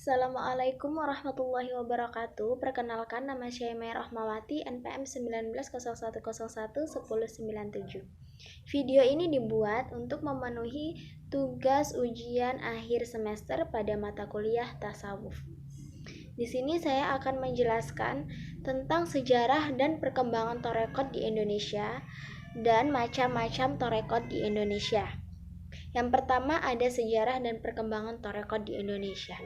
Assalamualaikum warahmatullahi wabarakatuh. Perkenalkan, nama saya Maya Rahmawati, NPM 1901011097. Video ini dibuat untuk memenuhi tugas ujian akhir semester pada mata kuliah tasawuf. Di sini saya akan menjelaskan tentang sejarah dan perkembangan torekot di Indonesia dan macam-macam torekot di Indonesia. Yang pertama ada sejarah dan perkembangan torekot di Indonesia.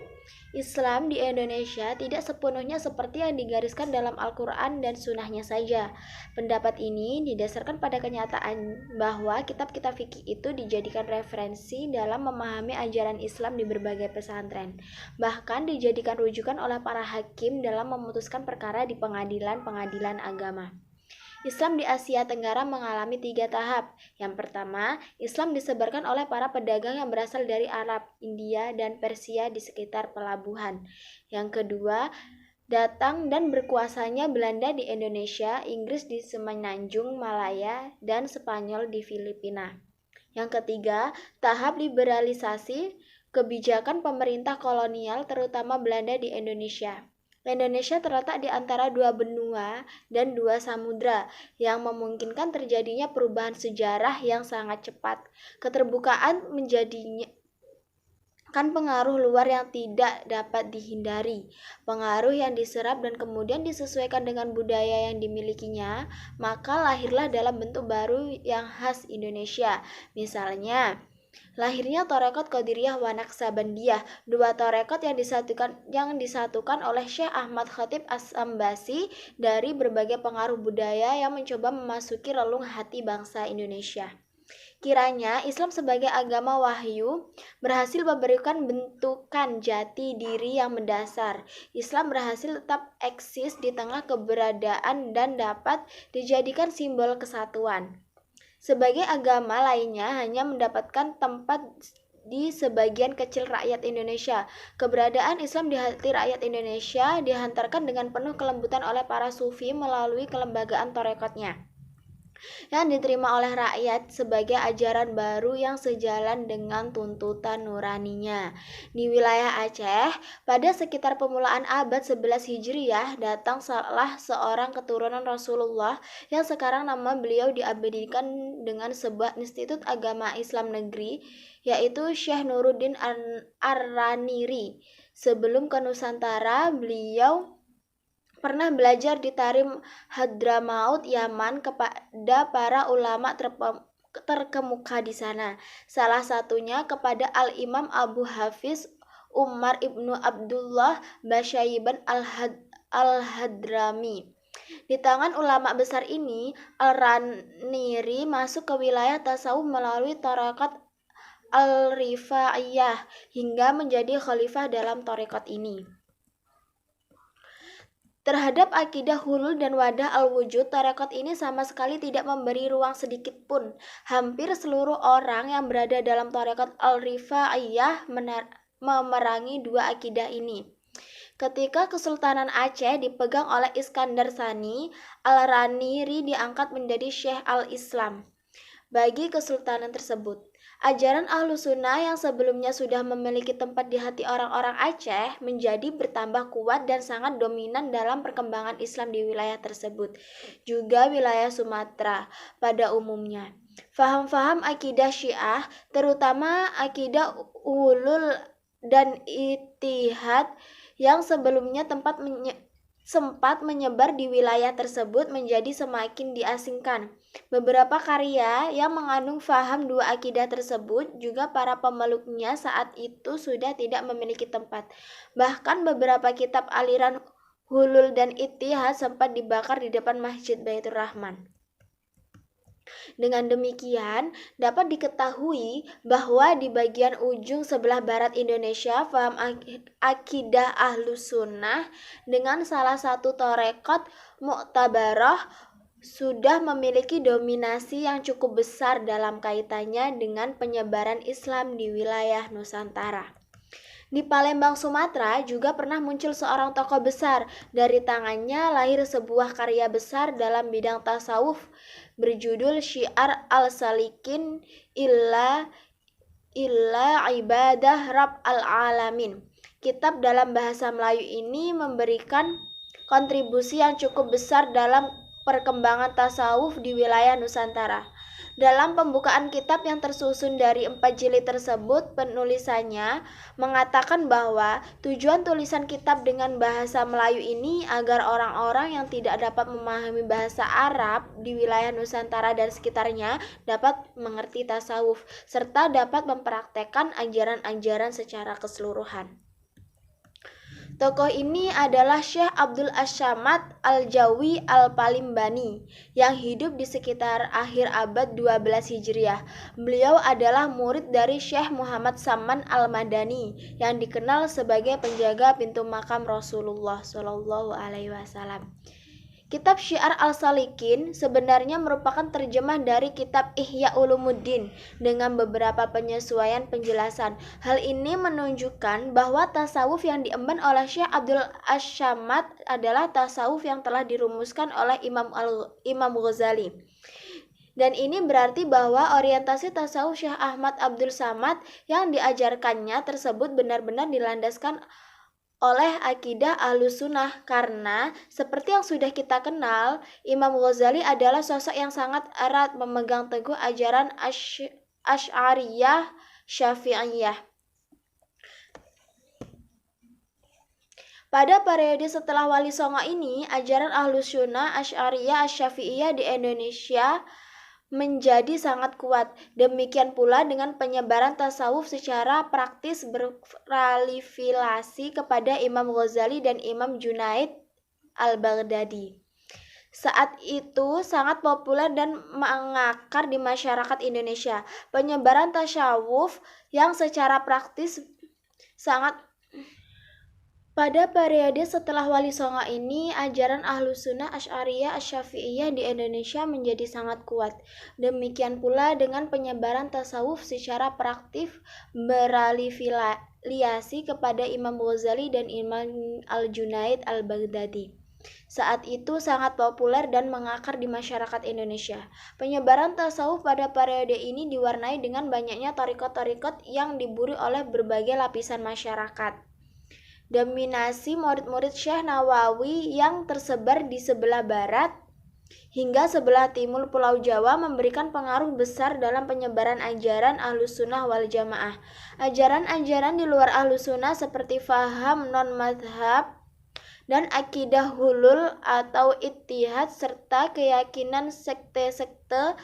Islam di Indonesia tidak sepenuhnya seperti yang digariskan dalam Al-Quran dan Sunnahnya saja. Pendapat ini didasarkan pada kenyataan bahwa kitab-kitab fikih itu dijadikan referensi dalam memahami ajaran Islam di berbagai pesantren. Bahkan dijadikan rujukan oleh para hakim dalam memutuskan perkara di pengadilan-pengadilan agama. Islam di Asia Tenggara mengalami 3 tahap. Yang pertama, Islam disebarkan oleh para pedagang yang berasal dari Arab, India, dan Persia di sekitar pelabuhan. Yang kedua, datang dan berkuasanya Belanda di Indonesia, Inggris di Semenanjung Malaya, dan Spanyol di Filipina. Yang ketiga, tahap liberalisasi kebijakan pemerintah kolonial terutama Belanda di Indonesia. Indonesia terletak di antara 2 benua dan 2 samudra yang memungkinkan terjadinya perubahan sejarah yang sangat cepat. Keterbukaan menjadinya kan pengaruh luar yang tidak dapat dihindari, pengaruh yang diserap dan kemudian disesuaikan dengan budaya yang dimilikinya, maka lahirlah dalam bentuk baru yang khas Indonesia. Misalnya, lahirnya Torekot Qadiriyah wa Naqsabandiyah, 2 torekot yang disatukan oleh Syekh Ahmad Khatib As-Sambasi dari berbagai pengaruh budaya yang mencoba memasuki relung hati bangsa Indonesia. Kiranya Islam sebagai agama wahyu berhasil memberikan bentukan jati diri yang mendasar. Islam berhasil tetap eksis di tengah keberadaan dan dapat dijadikan simbol kesatuan. Sebagai agama lainnya hanya mendapatkan tempat di sebagian kecil rakyat Indonesia. Keberadaan Islam di hati rakyat Indonesia dihantarkan dengan penuh kelembutan oleh para sufi melalui kelembagaan torekotnya, yang diterima oleh rakyat sebagai ajaran baru yang sejalan dengan tuntutan nuraninya. Di wilayah Aceh, pada sekitar permulaan abad 11 Hijriah, datang salah seorang keturunan Rasulullah yang sekarang nama beliau diabadikan dengan sebuah institut agama Islam negeri, yaitu Syekh Nuruddin Ar-Raniri. Sebelum ke Nusantara, beliau pernah belajar di Tarim Hadramaut, Yaman kepada para ulama terkemuka di sana. Salah satunya kepada Al-Imam Abu Hafiz Umar Ibnu Abdullah Basyaiban Al-Hadrami. Di tangan ulama besar ini, Al-Raniri masuk ke wilayah tasawuf melalui tarekat Al-Rifaiyah hingga menjadi khalifah dalam tarekat ini. Terhadap akidah hulul dan wadah al-wujud, tarekat ini sama sekali tidak memberi ruang sedikit pun. Hampir seluruh orang yang berada dalam tarekat al-Rifaiyah memerangi 2 akidah ini. Ketika Kesultanan Aceh dipegang oleh Iskandar Sani, Al-Raniri diangkat menjadi Syekh al-Islam bagi kesultanan tersebut. Ajaran Ahlus Sunnah yang sebelumnya sudah memiliki tempat di hati orang-orang Aceh menjadi bertambah kuat dan sangat dominan dalam perkembangan Islam di wilayah tersebut, juga wilayah Sumatera pada umumnya. Faham-faham akidah Syiah, terutama akidah ulul dan ittihad yang sebelumnya sempat menyebar di wilayah tersebut menjadi semakin diasingkan. Beberapa karya yang mengandung faham 2 akidah tersebut juga para pemeluknya saat itu sudah tidak memiliki tempat. Bahkan beberapa kitab aliran hulul dan ittihad sempat dibakar di depan Masjid Baitur Rahman. Dengan demikian, dapat diketahui bahwa di bagian ujung sebelah barat Indonesia, faham akidah Ahlus Sunnah dengan salah satu tarekat Mu'tabarah sudah memiliki dominasi yang cukup besar dalam kaitannya dengan penyebaran Islam di wilayah Nusantara. Di Palembang, Sumatera juga pernah muncul seorang tokoh besar. Dari tangannya lahir sebuah karya besar dalam bidang tasawuf berjudul Syiar Al-Salikin Illa Ibadah Rabb Al-Alamin. kitab dalam bahasa Melayu ini memberikan kontribusi yang cukup besar dalam perkembangan tasawuf di wilayah Nusantara. Dalam pembukaan kitab yang tersusun dari 4 jilid tersebut, penulisannya mengatakan bahwa tujuan tulisan kitab dengan bahasa Melayu ini agar orang-orang yang tidak dapat memahami bahasa Arab di wilayah Nusantara dan sekitarnya dapat mengerti tasawuf, serta dapat mempraktekkan ajaran-ajaran secara keseluruhan. Tokoh ini adalah Syekh Abdul As-Samad Al-Jawi Al-Palimbani yang hidup di sekitar akhir abad 12 Hijriah. Beliau adalah murid dari Syekh Muhammad Saman Al-Madani yang dikenal sebagai penjaga pintu makam Rasulullah SAW. Kitab Syiar Al-Salikin sebenarnya merupakan terjemah dari kitab Ihya Ulumuddin dengan beberapa penyesuaian penjelasan. Hal ini menunjukkan bahwa tasawuf yang diemban oleh Syekh Abdul As-Samad adalah tasawuf yang telah dirumuskan oleh Imam Ghazali. Dan ini berarti bahwa orientasi tasawuf Syekh Ahmad Abdul Samad yang diajarkannya tersebut benar-benar dilandaskan oleh akidah Ahlussunnah, karena seperti yang sudah kita kenal, Imam Ghazali adalah sosok yang sangat erat memegang teguh ajaran Asy'ariyah Syafi'iyah. Pada periode setelah Wali Songo ini, ajaran Ahlussunnah Asy'ariyah Syafi'iyah di Indonesia menjadi sangat kuat. Demikian pula dengan penyebaran tasawuf secara praktis berafiliasi kepada Imam Ghazali dan Imam Junaid Al-Baghdadi. Saat itu sangat populer dan mengakar di masyarakat Indonesia. Penyebaran tasawuf yang secara praktis sangat pada periode setelah Wali Songo ini, ajaran Ahlussunnah Asy'ariyah Asy-Syafi'iyah di Indonesia menjadi sangat kuat. Demikian pula dengan penyebaran tasawuf secara praktis berafiliasi kepada Imam Ghazali dan Imam Al-Junaid Al-Baghdadi. Saat itu sangat populer dan mengakar di masyarakat Indonesia. Penyebaran tasawuf pada periode ini diwarnai dengan banyaknya thariqat-thariqat yang diburu oleh berbagai lapisan masyarakat. Dominasi murid-murid Syekh Nawawi yang tersebar di sebelah barat hingga sebelah timur Pulau Jawa memberikan pengaruh besar dalam penyebaran ajaran Ahlussunnah wal Jamaah. Ajaran-ajaran di luar Ahlussunnah seperti faham non-madhab dan akidah hulul atau ittihad serta keyakinan sekte-sekte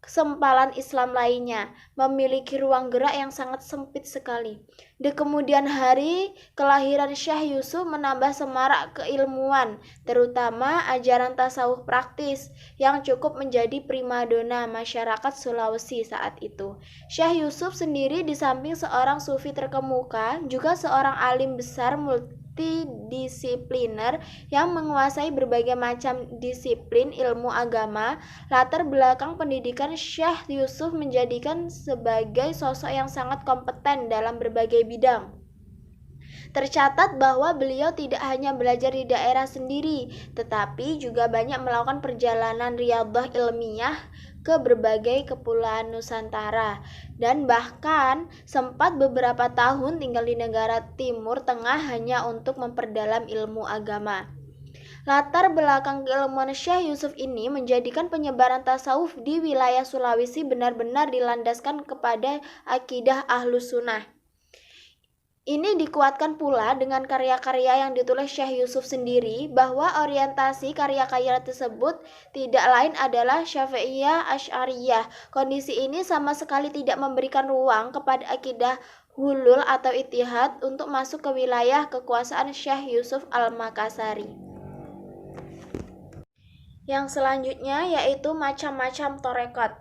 sempalan Islam lainnya memiliki ruang gerak yang sangat sempit sekali. Di kemudian hari, kelahiran Syekh Yusuf menambah semarak keilmuan, terutama ajaran tasawuf praktis yang cukup menjadi primadona masyarakat Sulawesi saat itu. Syekh Yusuf sendiri di samping seorang sufi terkemuka, juga seorang alim besar multidisipliner yang menguasai berbagai macam disiplin ilmu agama. Latar belakang pendidikan Syekh Yusuf menjadikan sebagai sosok yang sangat kompeten dalam berbagai bidang. Tercatat bahwa beliau tidak hanya belajar di daerah sendiri, tetapi juga banyak melakukan perjalanan riyadhah ilmiah ke berbagai kepulauan Nusantara, dan bahkan sempat beberapa tahun tinggal di negara Timur Tengah hanya untuk memperdalam ilmu agama. Latar belakang keilmuan Syekh Yusuf ini menjadikan penyebaran tasawuf di wilayah Sulawesi benar-benar dilandaskan kepada akidah Ahlussunnah. Ini dikuatkan pula dengan karya-karya yang ditulis Syekh Yusuf sendiri, bahwa orientasi karya-karya tersebut tidak lain adalah Syafi'iyah Asy'ariyah. Kondisi ini sama sekali tidak memberikan ruang kepada akidah hulul atau ittihad untuk masuk ke wilayah kekuasaan Syekh Yusuf Al-Makassari. Yang selanjutnya yaitu macam-macam thariqat.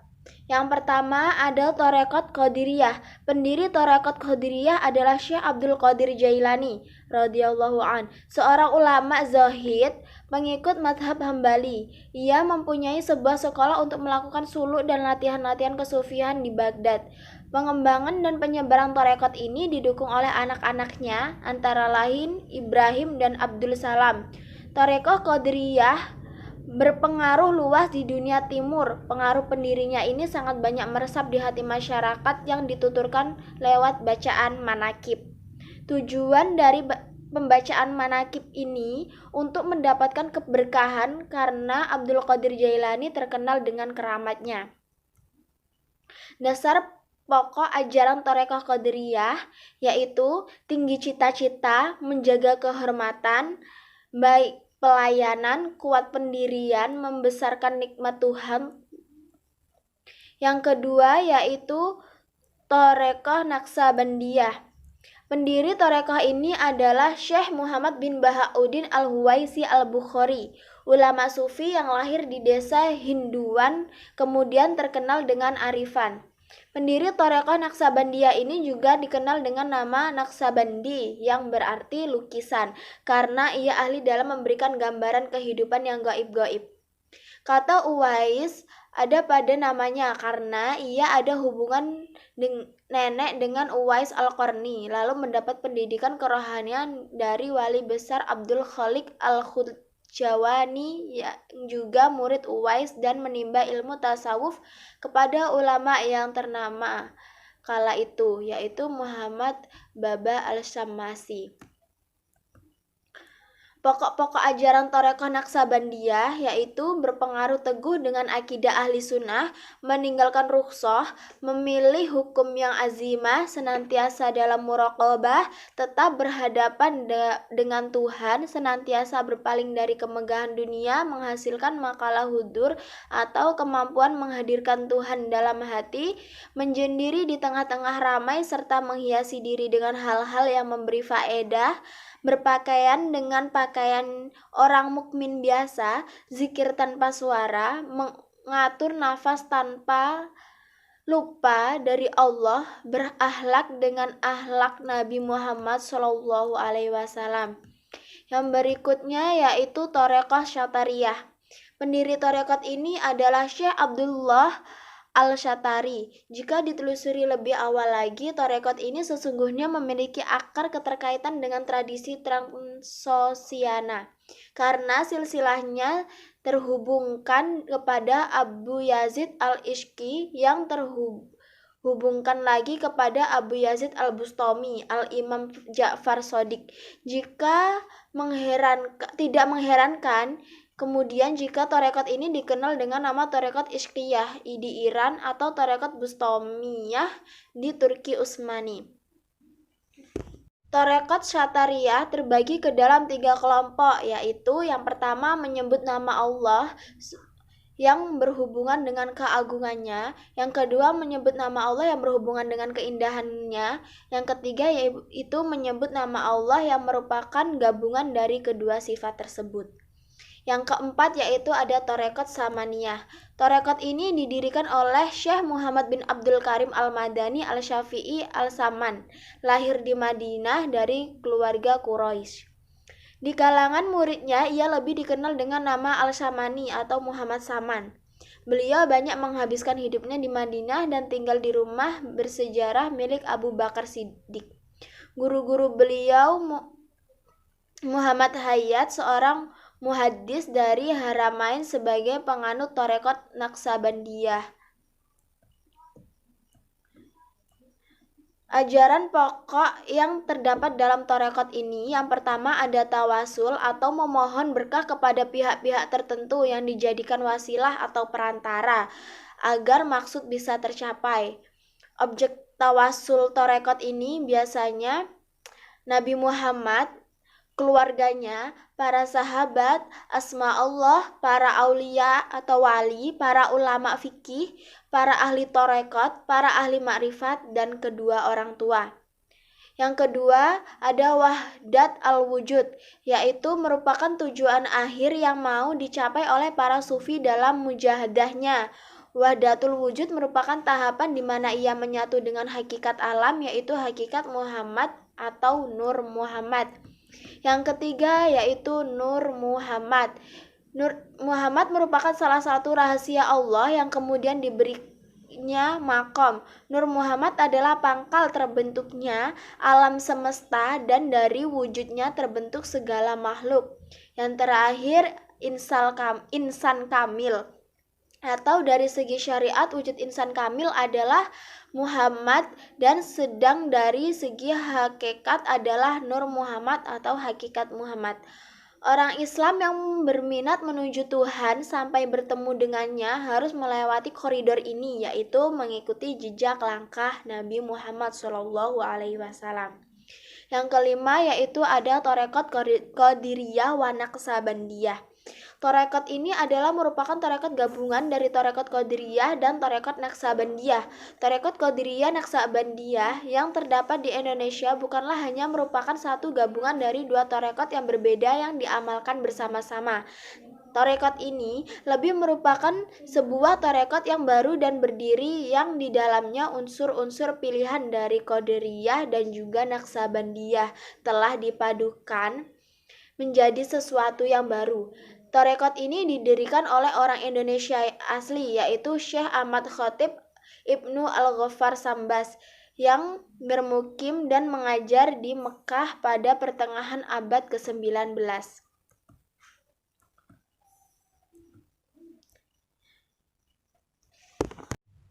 Yang pertama ada thariqat Qadiriyah. Pendiri thariqat Qadiriyah adalah Syekh Abdul Qadir Jailani radhiyallahu an, seorang ulama zahid pengikut mazhab Hambali. Ia mempunyai sebuah sekolah untuk melakukan suluk dan latihan-latihan kesufian di Baghdad. Pengembangan dan penyebaran thariqat ini didukung oleh anak-anaknya, antara lain Ibrahim dan Abdul Salam. Thariqah Qadiriyah berpengaruh luas di dunia timur. Pengaruh pendirinya ini sangat banyak meresap di hati masyarakat yang dituturkan lewat bacaan manakib. Tujuan dari pembacaan manakib ini untuk mendapatkan keberkahan karena Abdul Qadir Jailani terkenal dengan keramatnya. Dasar pokok ajaran Thariqah Qadiriyah yaitu tinggi cita-cita, menjaga kehormatan, baik pelayanan, kuat pendirian, membesarkan nikmat Tuhan. Yang kedua yaitu Thariqah Naqsabandiyah. Pendiri Thariqah ini adalah Syekh Muhammad bin Bahauddin Al-Huwaisi Al-Bukhari, ulama sufi yang lahir di desa Hinduan, kemudian terkenal dengan arifan. Pendiri Thariqah Naqsabandiyah ini juga dikenal dengan nama Naqsabandi yang berarti lukisan, karena ia ahli dalam memberikan gambaran kehidupan yang gaib-gaib. Kata Uwais ada pada namanya karena ia ada hubungan nenek dengan Uwais Al-Qarni, lalu mendapat pendidikan kerohanian dari wali besar Abdul Khaliq Al-Khujawani yang juga murid Uwais dan menimba ilmu tasawuf kepada ulama yang ternama kala itu, yaitu Muhammad Baba Al-Syammasi. Pokok-pokok ajaran Thariqah Naqsabandiyah yaitu berpengaruh teguh dengan akidah ahli sunnah, meninggalkan rukhsah, memilih hukum yang azimah, senantiasa dalam muraqabah, tetap berhadapan dengan Tuhan, senantiasa berpaling dari kemegahan dunia, menghasilkan makalah hudur atau kemampuan menghadirkan Tuhan dalam hati, menyendiri di tengah-tengah ramai serta menghiasi diri dengan hal-hal yang memberi faedah, berpakaian dengan pakaian orang mukmin biasa, zikir tanpa suara, mengatur nafas tanpa lupa dari Allah, berakhlak dengan akhlak Nabi Muhammad SAW. Yang berikutnya yaitu Thariqah Syatariyah. Pendiri thariqat ini adalah Syekh Abdullah Al-Syatari. Jika ditelusuri lebih awal lagi, thariqat ini sesungguhnya memiliki akar keterkaitan dengan tradisi Transosiana karena silsilahnya terhubungkan kepada Abu Yazid Al-Ishqi yang terhubungkan lagi kepada Abu Yazid Al-Bustami, Al-Imam Ja'far Shadiq. Jika tidak mengherankan, kemudian jika thariqat ini dikenal dengan nama thariqat Ishqiyah di Iran atau thariqat Bustamiyah di Turki Utsmani. Thariqat Syatariyah terbagi ke dalam 3 kelompok, yaitu yang pertama menyebut nama Allah yang berhubungan dengan keagungannya, yang kedua menyebut nama Allah yang berhubungan dengan keindahannya, yang ketiga yaitu menyebut nama Allah yang merupakan gabungan dari kedua sifat tersebut. Yang keempat yaitu ada thariqat Samaniyah. Thariqat ini didirikan oleh Syekh Muhammad bin Abdul Karim Al-Madani Al-Syafi'i Al-Saman, lahir di Madinah dari keluarga Quraisy. Di kalangan muridnya ia lebih dikenal dengan nama Al-Samani atau Muhammad Saman. Beliau banyak menghabiskan hidupnya di Madinah dan tinggal di rumah bersejarah milik Abu Bakar Siddiq. Guru-guru beliau Muhammad Hayyat, seorang muhaddis dari Haramain sebagai penganut thariqat Naqsabandiyah. Ajaran pokok yang terdapat dalam thariqat ini, yang pertama ada tawasul atau memohon berkah kepada pihak-pihak tertentu yang dijadikan wasilah atau perantara agar maksud bisa tercapai. Objek tawasul thariqat ini biasanya Nabi Muhammad, keluarganya, para sahabat, asma Allah, para aulia atau wali, para ulama fikih, para ahli thariqat, para ahli makrifat, dan kedua orang tua. Yang kedua ada wahdat al-wujud, yaitu merupakan tujuan akhir yang mau dicapai oleh para sufi dalam mujahadahnya. Wahdatul wujud merupakan tahapan di mana ia menyatu dengan hakikat alam, yaitu hakikat Muhammad atau Nur Muhammad. Yang ketiga yaitu Nur Muhammad. Nur Muhammad merupakan salah satu rahasia Allah yang kemudian diberinya makom. Nur Muhammad adalah pangkal terbentuknya alam semesta dan dari wujudnya terbentuk segala makhluk. Yang terakhir insan kamil. atau dari segi syariat wujud insan kamil adalah Muhammad, dan sedang dari segi hakikat adalah Nur Muhammad atau hakikat Muhammad. Orang Islam yang berminat menuju Tuhan sampai bertemu dengannya harus melewati koridor ini, yaitu mengikuti jejak langkah Nabi Muhammad SAW. Yang kelima yaitu ada Torekot Qadiriyah wa Naqsabandiyah. Torekot ini adalah merupakan torekot gabungan dari Torekot Qadiriyah dan Torekot Naqsabandiyah. Torekot Qadiriyah Naqsabandiyah yang terdapat di Indonesia bukanlah hanya merupakan satu gabungan dari dua torekot yang berbeda yang diamalkan bersama-sama. Torekot ini lebih merupakan sebuah torekot yang baru dan berdiri yang di dalamnya unsur-unsur pilihan dari Qadiriyah dan juga Naqsabandiyah telah dipadukan menjadi sesuatu yang baru. Torekot ini didirikan oleh orang Indonesia asli, yaitu Syekh Ahmad Khotib Ibnu Al-Ghaffar Sambas, yang bermukim dan mengajar di Mekah pada pertengahan abad ke-19.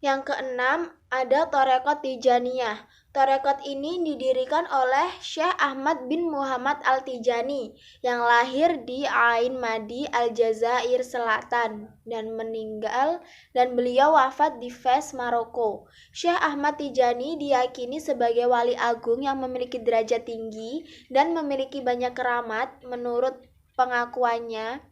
Yang keenam, ada Torekot Tijaniyah. Torekot ini didirikan oleh Syekh Ahmad bin Muhammad Al-Tijani yang lahir di Ain Madi, Aljazair Selatan dan beliau wafat di Fez, Maroko. Syekh Ahmad Tijani diyakini sebagai wali agung yang memiliki derajat tinggi dan memiliki banyak keramat. Menurut pengakuannya,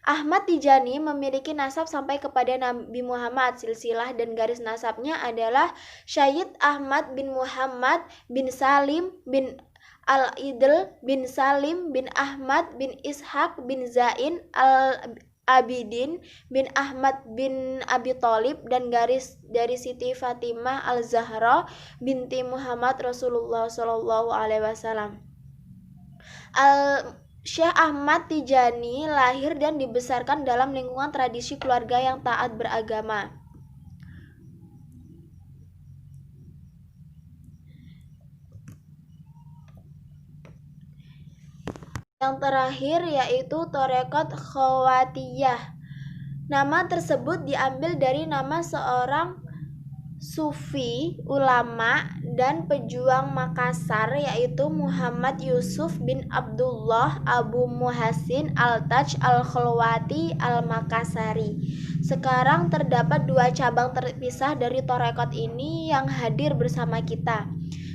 Ahmad Tijani memiliki nasab sampai kepada Nabi Muhammad. Silsilah dan garis nasabnya adalah Syed Ahmad bin Muhammad bin Salim bin Al-Idl bin Salim bin Ahmad bin Ishaq bin Zain Al-Abidin bin Ahmad bin Abi Thalib, dan garis dari Siti Fatimah Al-Zahra binti Muhammad Rasulullah SAW. Syekh Ahmad Tijani lahir dan dibesarkan dalam lingkungan tradisi keluarga yang taat beragama. Yang terakhir yaitu Torekot Khawatiyah. Nama tersebut diambil dari nama seorang sufi, ulama, dan pejuang Makassar, yaitu Muhammad Yusuf bin Abdullah Abu Muhassin Al-Taj Al-Khalwati Al-Makassari. Sekarang terdapat dua cabang terpisah dari torekot ini yang hadir bersama kita.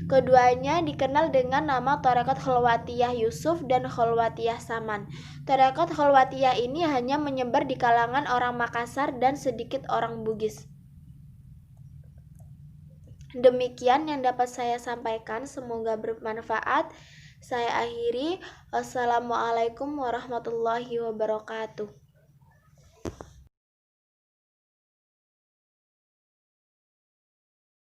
Keduanya dikenal dengan nama Torekot Khalwatiyah Yusuf dan Khalwatiyah Saman. Torekot Khalwatiyah ini hanya menyebar di kalangan orang Makassar dan sedikit orang Bugis. Demikian yang dapat saya sampaikan, semoga bermanfaat. Saya akhiri. Wassalamualaikum warahmatullahi wabarakatuh.